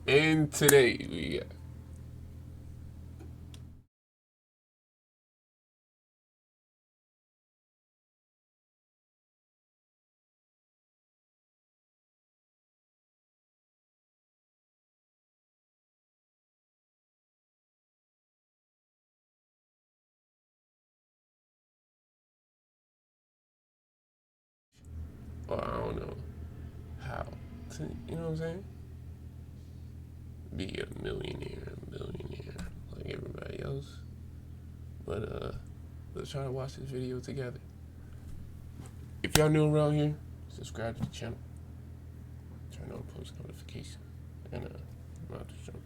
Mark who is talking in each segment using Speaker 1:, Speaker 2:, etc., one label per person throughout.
Speaker 1: And today we got I don't know how to, you know what I'm saying? Be a millionaire like everybody else. But let's try to watch this video together. If y'all new around here, subscribe to the channel. Turn on post notifications. And I'm about to jump.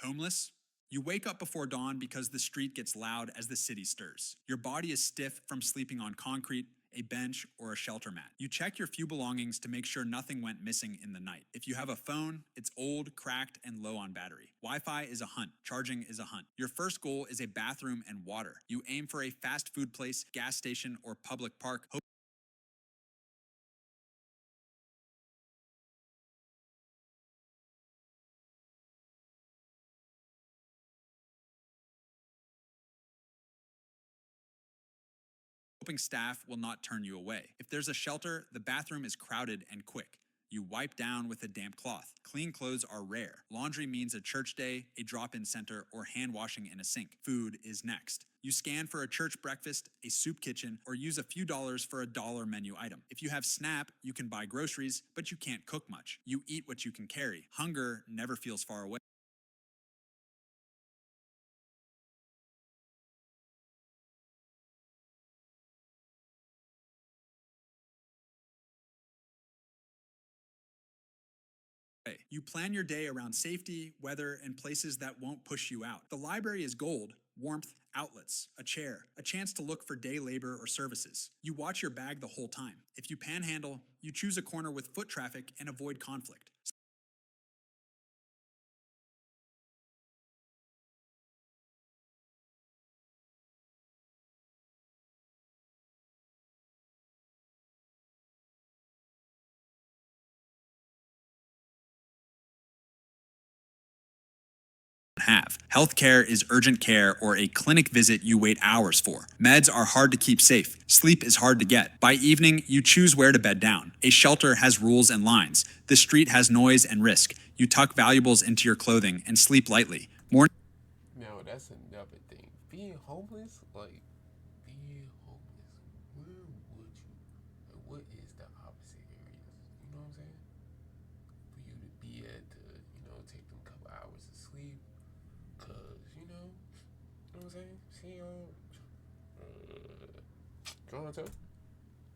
Speaker 2: Homeless? You wake up before dawn because the street gets loud as the city stirs. Your body is stiff from sleeping on concrete, a bench, or a shelter mat. You check your few belongings to make sure nothing went missing in the night. If you have a phone, it's old, cracked, and low on battery. Wi-Fi is a hunt. Charging is a hunt. Your first goal is a bathroom and water. You aim for a fast food place, gas station, or public park, hoping staff will not turn you away. If there's a shelter, the bathroom is crowded and quick. You wipe down with a damp cloth. Clean clothes are rare. Laundry means a church day, a drop-in center, or hand washing in a sink. Food is next. You scan for a church breakfast, a soup kitchen, or use a few dollars for a dollar menu item. If you have SNAP, you can buy groceries, but you can't cook much. You eat what you can carry. Hunger never feels far away. You plan your day around safety, weather, and places that won't push you out. The library is gold, warmth, outlets, a chair, a chance to look for day labor or services. You watch your bag the whole time. If you panhandle, you choose a corner with foot traffic and avoid conflict. Have. Healthcare is urgent care or a clinic visit you wait hours for. Meds are hard to keep safe. Sleep is hard to get. By evening, you choose where to bed down. A shelter has rules and lines. The street has noise and risk. You tuck valuables into your clothing and sleep lightly.
Speaker 1: Now that's another thing. Being homeless, like being homeless, where would you? Like, what is the opposite areas? You know what I'm saying? For you to be at to, take them couple hours of sleep, cause you know what I'm saying? See, Toronto.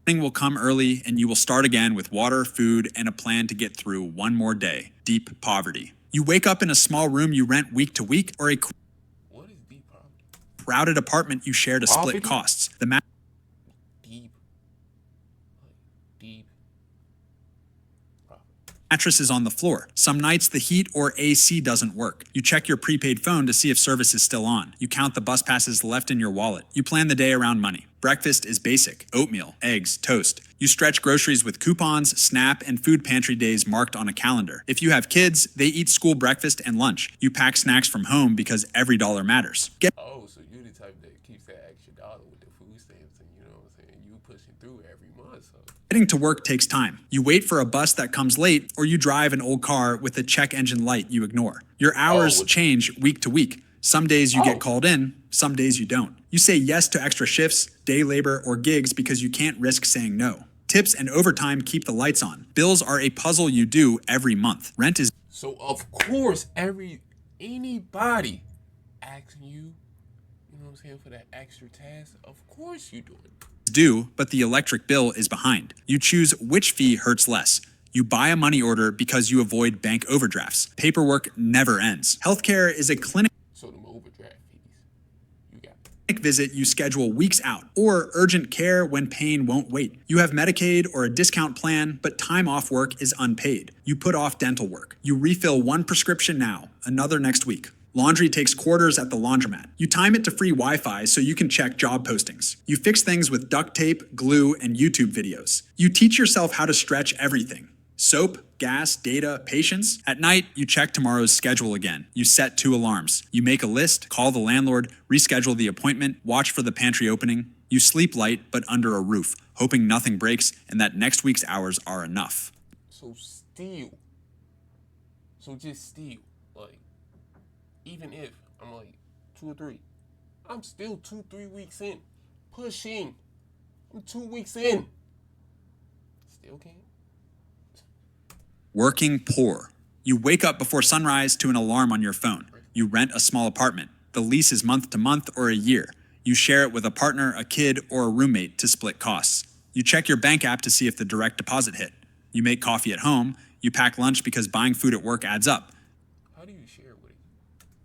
Speaker 2: Morning will come early and you will start again with water, food, and a plan to get through one more day. Deep poverty. You wake up in a small room you rent week to week or a
Speaker 1: What is deep poverty?
Speaker 2: crowded apartment you share to split
Speaker 1: Poverty?
Speaker 2: costs. The
Speaker 1: Deep, deep poverty.
Speaker 2: mattress is on the floor. Some nights the heat or AC doesn't work. You check your prepaid phone to see if service is still on. You count the bus passes left in your wallet. You plan the day around money. Breakfast is basic: oatmeal, eggs, toast. You stretch groceries with coupons, SNAP, and food pantry days marked on a calendar. If you have kids, they eat school breakfast and lunch. You pack snacks from home because every dollar matters.
Speaker 1: Oh, so you the type that keeps that extra dollar with the food stamps, and you know what I'm saying? You pushing through every month, so.
Speaker 2: Getting to work takes time. You wait for a bus that comes late, or you drive an old car with a check engine light you ignore. Your hours change week to week. Some days you get called in, some days you don't. You say yes to extra shifts, day labor, or gigs because you can't risk saying no. Tips and overtime keep the lights on. Bills are a puzzle you do every month. Rent is
Speaker 1: So of course, anybody asking you, you know what I'm saying, for that extra task, of course you doing it.
Speaker 2: due, but the electric bill is behind. You choose which fee hurts less. You buy a money order because you avoid bank overdrafts. Paperwork never ends. Healthcare is a clinic
Speaker 1: So them overdraft fees, you got.
Speaker 2: visit you schedule weeks out, or urgent care when pain won't wait. You have Medicaid or a discount plan, but time off work is unpaid. You put off dental work. You refill one prescription now, another next week. Laundry takes quarters at the laundromat. You time it to free Wi-Fi so you can check job postings. You fix things with duct tape, glue, and YouTube videos. You teach yourself how to stretch everything. Soap, gas, data, patience. At night, you check tomorrow's schedule again. You set 2 alarms. You make a list, call the landlord, reschedule the appointment, watch for the pantry opening. You sleep light but under a roof, hoping nothing breaks and that next week's hours are enough.
Speaker 1: So still. So just still. Like, even if I'm like 2 or 3, I'm still 2-3 weeks in. Pushing. I'm 2 weeks in. Still can't.
Speaker 2: Working poor. You wake up before sunrise to an alarm on your phone. You rent a small apartment. The lease is month to month or a year. You share it with a partner, a kid, or a roommate to split costs. You check your bank app to see if the direct deposit hit. You make coffee at home. You pack lunch because buying food at work adds up.
Speaker 1: How do you share with it?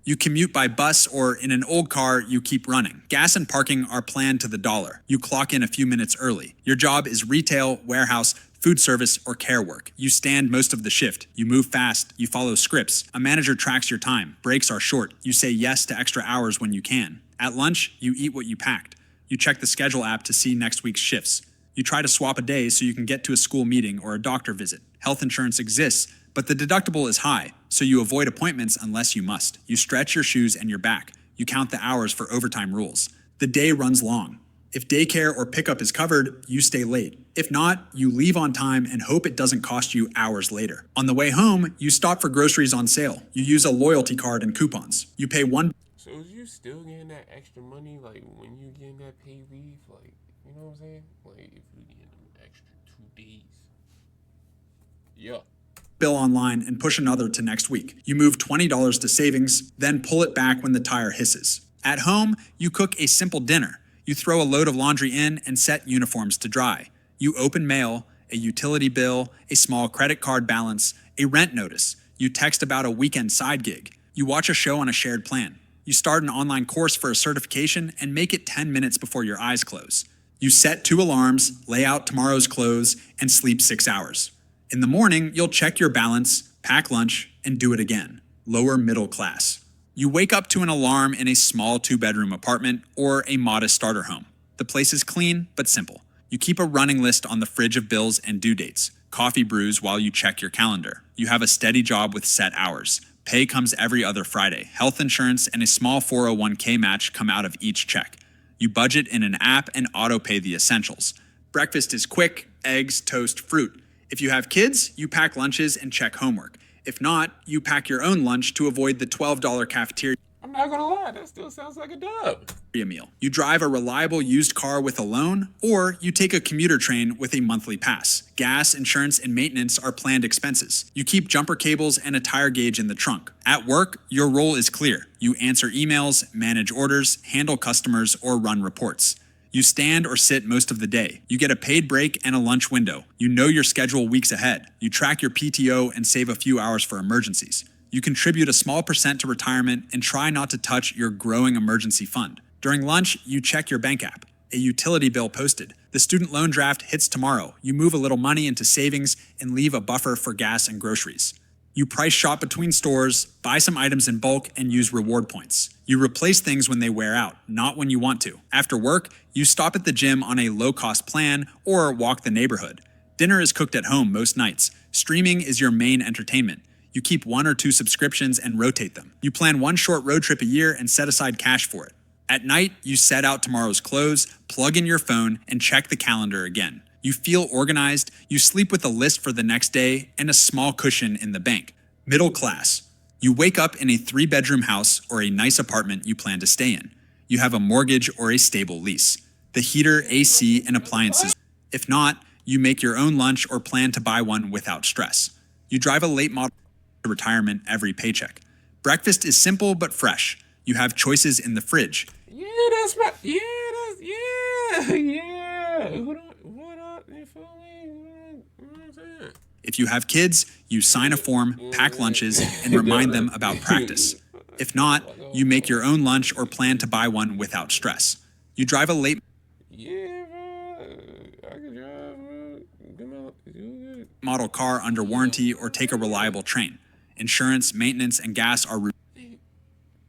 Speaker 2: You commute by bus, or in an old car, you keep running. Gas and parking are planned to the dollar. You clock in a few minutes early. Your job is retail, warehouse, food service, or care work. You stand most of the shift. You move fast. You follow scripts. A manager tracks your time. Breaks are short. You say yes to extra hours when you can. At lunch, you eat what you packed. You check the schedule app to see next week's shifts. You try to swap a day so you can get to a school meeting or a doctor visit. Health insurance exists, but the deductible is high, so you avoid appointments unless you must. You stretch your shoes and your back. You count the hours for overtime rules. The day runs long. If daycare or pickup is covered, you stay late. If not, you leave on time and hope it doesn't cost you hours later. On the way home, you stop for groceries on sale. You use a loyalty card and coupons. You pay $1.
Speaker 1: So is you still getting that extra money, like, when you getting that paid leave? Like, you know what I'm saying? Like, if you getting them extra 2 days. Yeah.
Speaker 2: Bill online and push another to next week. You move $20 to savings, then pull it back when the tire hisses. At home, you cook a simple dinner. You throw a load of laundry in and set uniforms to dry. You open mail, a utility bill, a small credit card balance, a rent notice. You text about a weekend side gig. You watch a show on a shared plan. You start an online course for a certification and make it 10 minutes before your eyes close. You set 2 alarms, lay out tomorrow's clothes, and sleep 6 hours. In the morning, you'll check your balance, pack lunch, and do it again. Lower middle class. You wake up to an alarm in a small 2-bedroom apartment or a modest starter home. The place is clean but simple. You keep a running list on the fridge of bills and due dates. Coffee brews while you check your calendar. You have a steady job with set hours. Pay comes every other Friday. Health insurance and a small 401k match come out of each check. You budget in an app and auto-pay the essentials. Breakfast is quick: eggs, toast, fruit. If you have kids, you pack lunches and check homework. If not, you pack your own lunch to avoid the $12 cafeteria
Speaker 1: I'm not gonna lie, that still sounds like a dub.
Speaker 2: meal. You drive a reliable used car with a loan, or you take a commuter train with a monthly pass. Gas, insurance, and maintenance are planned expenses. You keep jumper cables and a tire gauge in the trunk. At work, your role is clear. You answer emails, manage orders, handle customers, or run reports. You stand or sit most of the day. You get a paid break and a lunch window. You know your schedule weeks ahead. You track your PTO and save a few hours for emergencies. You contribute a small percent to retirement and try not to touch your growing emergency fund. During lunch, you check your bank app. A utility bill posted. The student loan draft hits tomorrow. You move a little money into savings and leave a buffer for gas and groceries. You price shop between stores, buy some items in bulk, and use reward points. You replace things when they wear out, not when you want to. After work, you stop at the gym on a low-cost plan or walk the neighborhood. Dinner is cooked at home most nights. Streaming is your main entertainment. You keep 1 or 2 subscriptions and rotate them. You plan 1 short road trip a year and set aside cash for it. At night, you set out tomorrow's clothes, plug in your phone, and check the calendar again. You feel organized, you sleep with a list for the next day, and a small cushion in the bank. Middle class. You wake up in a 3-bedroom house or a nice apartment you plan to stay in. You have a mortgage or a stable lease. The heater, AC, and appliances. If not, you make your own lunch or plan to buy one without stress. You drive a late model to retirement every paycheck. Breakfast is simple but fresh. You have choices in the fridge.
Speaker 1: Yeah, that's my. Yeah, that's. Yeah, yeah. What up? You feel me? You know what I'm saying?
Speaker 2: If you have kids, you sign a form, pack lunches, and remind them about practice. If not, you make your own lunch or plan to buy one without stress. You drive a late
Speaker 1: Yeah, bro. I can drive, bro. Come on. You
Speaker 2: model car under warranty or take a reliable train. Insurance, maintenance, and gas are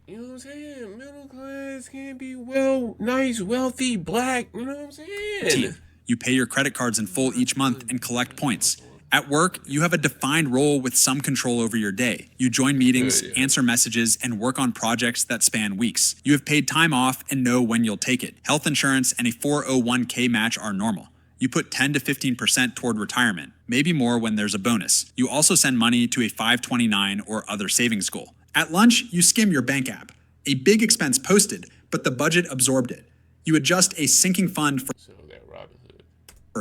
Speaker 1: You know what I'm saying? Middle class can't be well, nice, wealthy, black. You know what I'm saying?
Speaker 2: You pay your credit cards in full each month and collect points. At work, you have a defined role with some control over your day. You join meetings, answer messages, and work on projects that span weeks. You have paid time off and know when you'll take it. Health insurance and a 401k match are normal. You put 10 to 15% toward retirement, maybe more when there's a bonus. You also send money to a 529 or other savings goal. At lunch, you skim your bank app. A big expense posted, but the budget absorbed it. You adjust a sinking fund for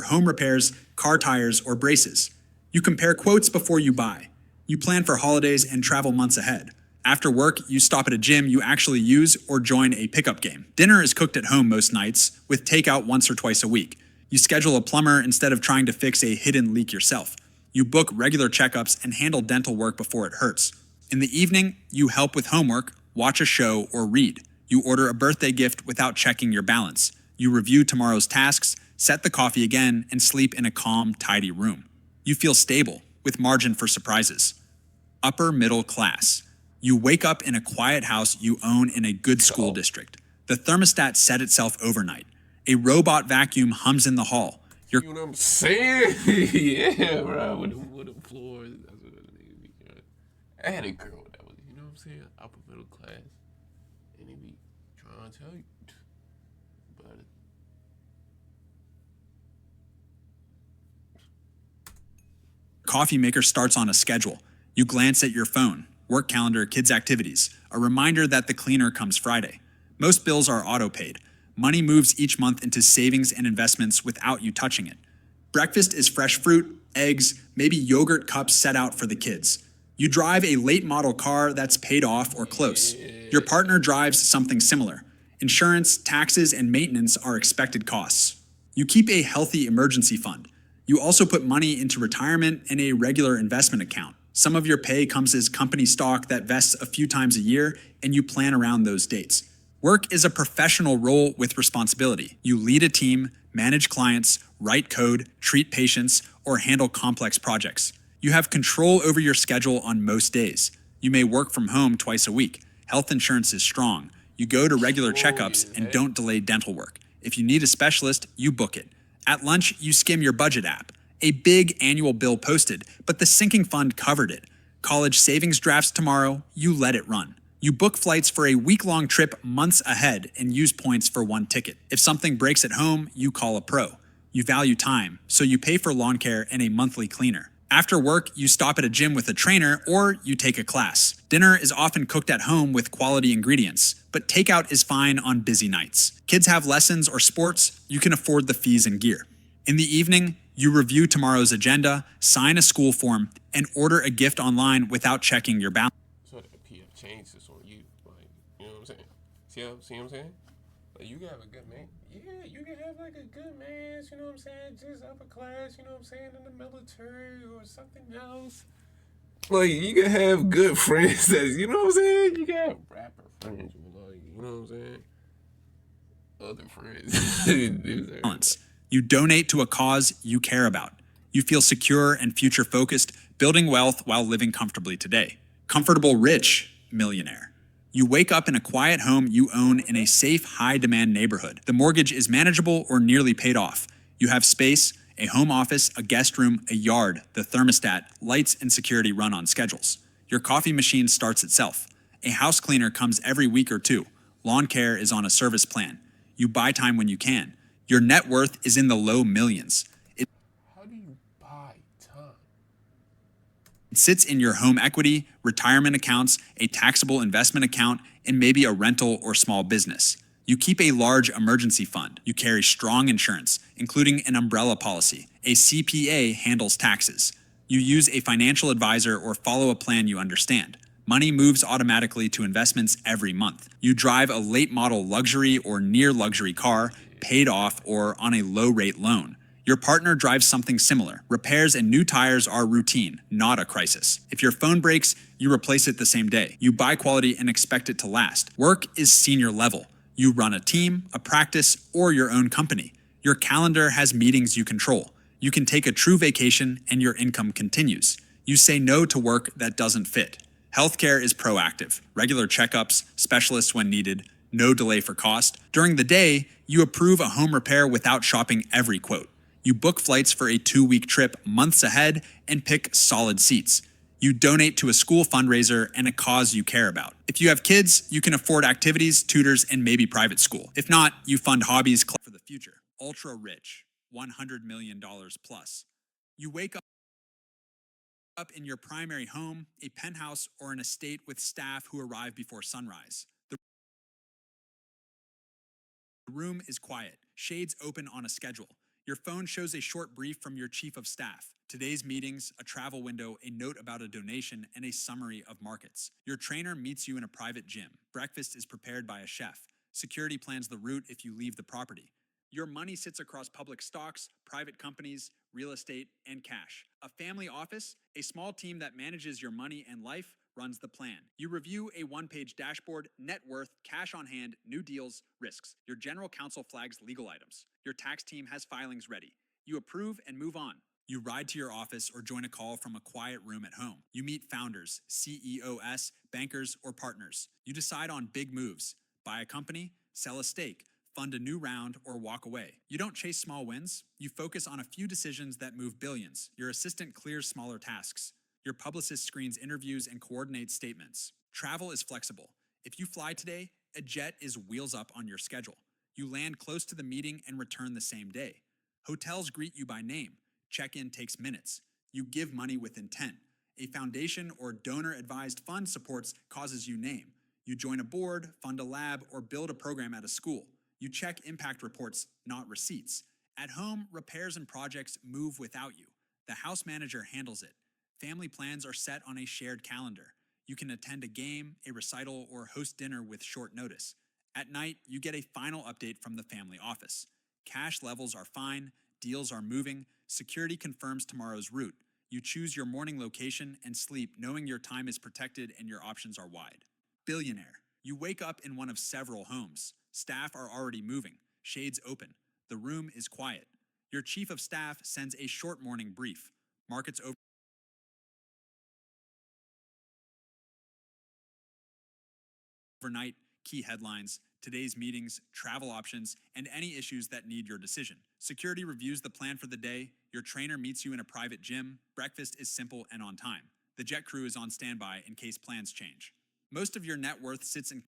Speaker 2: home repairs, car tires, or braces. You compare quotes before you buy. You plan for holidays and travel months ahead. After work, you stop at a gym you actually use or join a pickup game. Dinner is cooked at home most nights, with takeout once or twice a week. You schedule a plumber instead of trying to fix a hidden leak yourself. You book regular checkups and handle dental work before it hurts. In the evening, you help with homework, watch a show, or read. You order a birthday gift without checking your balance. You review tomorrow's tasks, set the coffee again, and sleep in a calm, tidy room. You feel stable, with margin for surprises. Upper middle class. You wake up in a quiet house you own in a good school district. The thermostat set itself overnight. A robot vacuum hums in the hall.
Speaker 1: You know what I'm saying? Yeah, bro. With the floors. That's what it is. I had a girl that was, you know what I'm saying, upper middle class. And they be trying to tell you. But
Speaker 2: Coffee maker starts on a schedule. You glance at your phone, work calendar, kids' activities, a reminder that the cleaner comes Friday. Most bills are auto-paid. Money moves each month into savings and investments without you touching it. Breakfast is fresh fruit, eggs, maybe yogurt cups set out for the kids. You drive a late model car that's paid off or close. Your partner drives something similar. Insurance, taxes, and maintenance are expected costs. You keep a healthy emergency fund. You also put money into retirement and a regular investment account. Some of your pay comes as company stock that vests a few times a year, and you plan around those dates. Work is a professional role with responsibility. You lead a team, manage clients, write code, treat patients, or handle complex projects. You have control over your schedule on most days. You may work from home twice a week. Health insurance is strong. You go to regular checkups and don't delay dental work. If you need a specialist, you book it. At lunch, you skim your budget app. A big annual bill posted, but the sinking fund covered it. College savings drafts tomorrow, you let it run. You book flights for a week-long trip months ahead and use points for one ticket. If something breaks at home, you call a pro. You value time, so you pay for lawn care and a monthly cleaner. After work, you stop at a gym with a trainer or you take a class. Dinner is often cooked at home with quality ingredients, but takeout is fine on busy nights. Kids have lessons or sports, you can afford the fees and gear. In the evening, you review tomorrow's agenda, sign a school form, and order a gift online without checking your balance.
Speaker 1: so that PF changed this on you. Like, you know what I'm saying? See what I'm saying? Like, you can have a good man. Yeah, you can have like a good man, you know what I'm saying? Just upper class, you know what I'm saying? In the military or something else. Like, you can have good friends that's, you know what I'm saying? You can have rapper friends, like, you know what I'm saying? Other friends.
Speaker 2: Balance. You donate to a cause you care about. You feel secure and future focused, building wealth while living comfortably today. Comfortable rich millionaire. You wake up in a quiet home you own in a safe, high-demand neighborhood. The mortgage is manageable or nearly paid off. You have space, a home office, a guest room, a yard, the thermostat, lights, and security run on schedules. Your coffee machine starts itself. A house cleaner comes every week or two. Lawn care is on a service plan. You buy time when you can. Your net worth is in the low millions.
Speaker 1: How do you buy time?
Speaker 2: It sits in your home equity, retirement accounts, a taxable investment account, and maybe a rental or small business. You keep a large emergency fund. You carry strong insurance, including an umbrella policy. A CPA handles taxes. You use a financial advisor or follow a plan you understand. Money moves automatically to investments every month. You drive a late model luxury or near luxury car, paid off or on a low rate loan. Your partner drives something similar. Repairs and new tires are routine, not a crisis. If your phone breaks, you replace it the same day. You buy quality and expect it to last. Work is senior level. You run a team, a practice, or your own company. Your calendar has meetings you control. You can take a true vacation and your income continues. You say no to work that doesn't fit. Healthcare is proactive. Regular checkups, specialists when needed, no delay for cost. During the day, you approve a home repair without shopping every quote. You book flights for a 2-week trip months ahead and pick solid seats. You donate to a school fundraiser and a cause you care about. If you have kids, you can afford activities, tutors, and maybe private school. If not, you fund hobbies for the future. Ultra rich, $100 million plus. You wake up in your primary home, a penthouse, or an estate with staff who arrive before sunrise. The room is quiet, shades open on a schedule. Your phone shows a short brief from your chief of staff. Today's meetings, a travel window, a note about a donation, and a summary of markets. Your trainer meets you in a private gym. Breakfast is prepared by a chef. Security plans the route if you leave the property. Your money sits across public stocks, private companies, real estate, and cash. A family office, a small team that manages your money and life, runs the plan. You review a one-page dashboard, net worth, cash on hand, new deals, risks. Your general counsel flags legal items. Your tax team has filings ready. You approve and move on. You ride to your office or join a call from a quiet room at home. You meet founders, CEOs, bankers, or partners. You decide on big moves. Buy a company, sell a stake, fund a new round, or walk away. You don't chase small wins. You focus on a few decisions that move billions. Your assistant clears smaller tasks. Your publicist screens interviews and coordinates statements. Travel is flexible. If you fly today, a jet is wheels up on your schedule. You land close to the meeting and return the same day. Hotels greet you by name. Check-in takes minutes. You give money with intent. A foundation or donor-advised fund supports causes you name. You join a board, fund a lab, or build a program at a school. You check impact reports, not receipts. At home, repairs and projects move without you. The house manager handles it. Family plans are set on a shared calendar. You can attend a game, a recital, or host dinner with short notice. At night, you get a final update from the family office. Cash levels are fine, deals are moving, security confirms tomorrow's route. You choose your morning location and sleep knowing your time is protected and your options are wide. Billionaire. You wake up in one of several homes. Staff are already moving, shades open. The room is quiet. Your chief of staff sends a short morning brief. Markets overnight, key headlines, today's meetings, travel options, and any issues that need your decision. Security reviews the plan for the day. Your trainer meets you in a private gym. Breakfast is simple and on time. The jet crew is on standby in case plans change. Most of your net worth sits in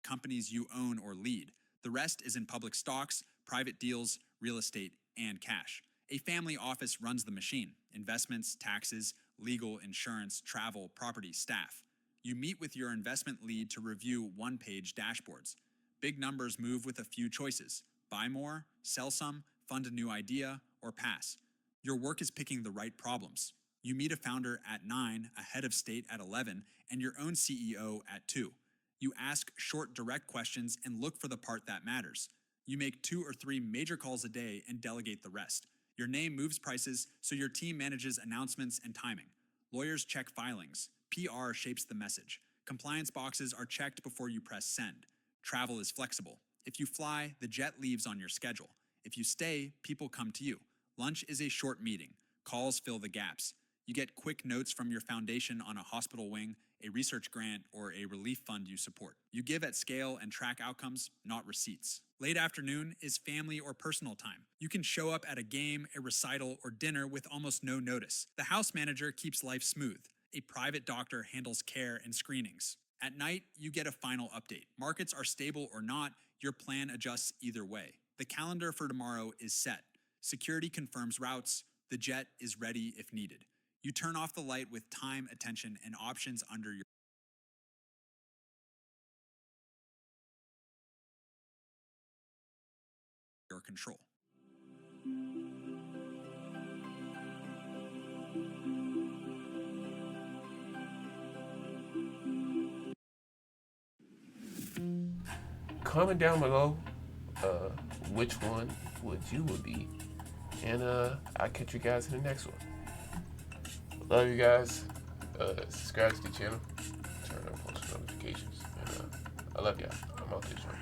Speaker 2: companies you own or lead. The rest is in public stocks, private deals, real estate, and cash. A family office runs the machine: investments, taxes, legal, insurance, travel, property, staff. You meet with your investment lead to review one-page dashboards. Big numbers move with a few choices: buy more, sell some, fund a new idea, or pass. Your work is picking the right problems. You meet a founder at 9, a head of state at 11, and your own CEO at 2. You ask short, direct questions and look for the part that matters. You make 2 or 3 major calls a day and delegate the rest. Your name moves prices, so your team manages announcements and timing. Lawyers check filings. PR shapes the message. Compliance boxes are checked before you press send. Travel is flexible. If you fly, the jet leaves on your schedule. If you stay, people come to you. Lunch is a short meeting. Calls fill the gaps. You get quick notes from your foundation on a hospital wing, a research grant, or a relief fund you support. You give at scale and track outcomes, not receipts. Late afternoon is family or personal time. You can show up at a game, a recital, or dinner with almost no notice. The house manager keeps life smooth. A private doctor handles care and screenings. At night, you get a final update. Markets are stable or not, your plan adjusts either way. The calendar for tomorrow is set. Security confirms routes. The jet is ready if needed. You turn off the light with time, attention, and options under your control.
Speaker 1: Comment down below which one you would be, and I'll catch you guys in the next one. Love you guys. Subscribe to the channel, turn on post notifications, and I love y'all. I'm out this one.